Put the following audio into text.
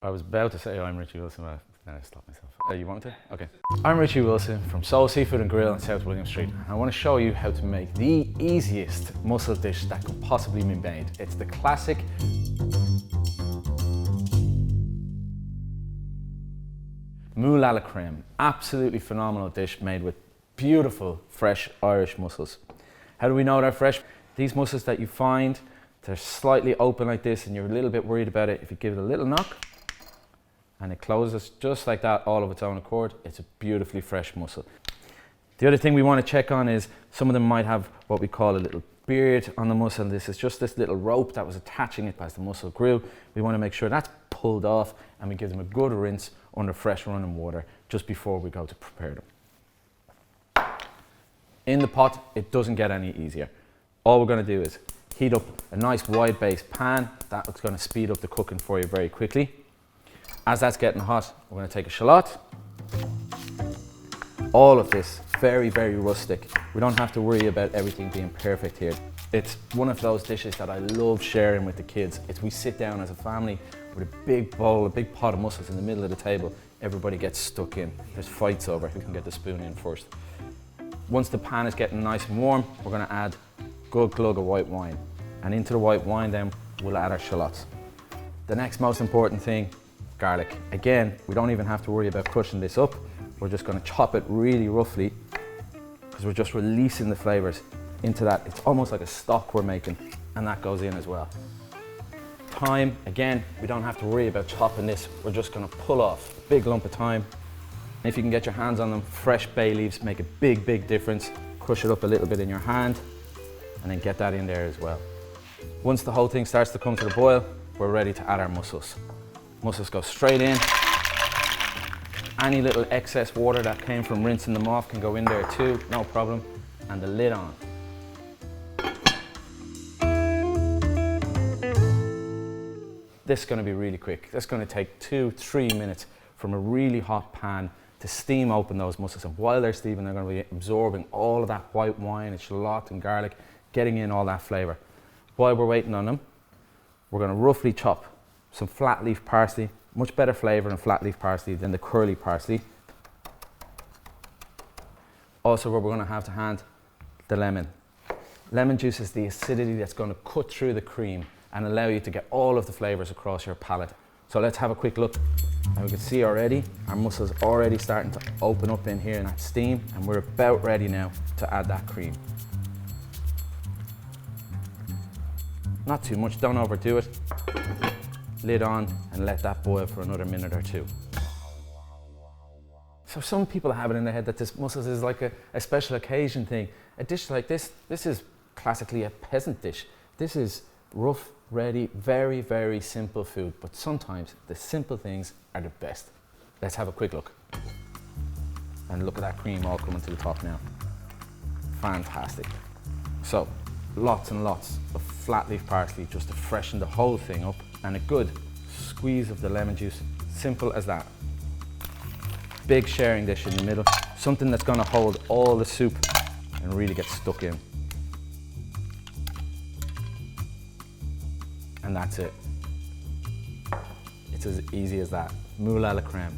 I was about to say I'm Richie Wilson, but then I stopped myself. You want to? Okay. I'm Richie Wilson from Soul Seafood and Grill in South William Street. I want to show you how to make the easiest mussel dish that could possibly be made. It's the classic Moules à la Crème. Absolutely phenomenal dish made with beautiful, fresh Irish mussels. How do we know they're fresh? These mussels that you find, they're slightly open like this and you're a little bit worried about it. If you give it a little knock, and it closes just like that all of its own accord, it's a beautifully fresh mussel. The other thing we want to check on is some of them might have what we call a little beard on the mussel. This is just this little rope that was attaching it as the mussel grew. We want to make sure that's pulled off and we give them a good rinse under fresh running water just before we go to prepare them. In the pot, it doesn't get any easier. All we're going to do is heat up a nice wide base pan. That's going to speed up the cooking for you very quickly. As that's getting hot, we're going to take a shallot. All of this very, very rustic. We don't have to worry about everything being perfect here. It's one of those dishes that I love sharing with the kids. We sit down as a family with a big bowl, a big pot of mussels in the middle of the table. Everybody gets stuck in. There's fights over who can get the spoon in first. Once the pan is getting nice and warm, we're going to add a good glug of white wine. And into the white wine then, we'll add our shallots. The next most important thing, garlic. Again, we don't even have to worry about crushing this up. We're just going to chop it really roughly because we're just releasing the flavors into that. It's almost like a stock we're making, and that goes in as well. Thyme, again, we don't have to worry about chopping this. We're just going to pull off a big lump of thyme. If you can get your hands on them, fresh bay leaves make a big, big difference. Crush it up a little bit in your hand and then get that in there as well. Once the whole thing starts to come to the boil, we're ready to add our mussels. Mussels go straight in. Any little excess water that came from rinsing them off can go in there too, no problem. And the lid on. This is going to be really quick. This is going to take 2-3 minutes from a really hot pan to steam open those mussels. And while they're steaming, they're going to be absorbing all of that white wine and shallot and garlic, getting in all that flavor. While we're waiting on them, we're going to roughly chop some flat leaf parsley. Much better flavor in flat leaf parsley than the curly parsley. Also, we're going to have to hand the lemon. Lemon juice is the acidity that's going to cut through the cream and allow you to get all of the flavors across your palate. So let's have a quick look. And we can see already our mussels already starting to open up in here in that steam, and we're about ready now to add that cream. Not too much, don't overdo it. Lid on and let that boil for another minute or two. So some people have it in their head that this mussels is like a special occasion thing. A dish like this is classically a peasant dish. This is rough, ready, very, very simple food, but sometimes the simple things are the best. Let's have a quick look. And look at that cream all coming to the top now. Fantastic. So, lots and lots of flat leaf parsley just to freshen the whole thing up, and a good squeeze of the lemon juice. Simple as that. Big sharing dish in the middle, something that's going to hold all the soup and really get stuck in. And that's it. It's as easy as that. Moules à la Crème.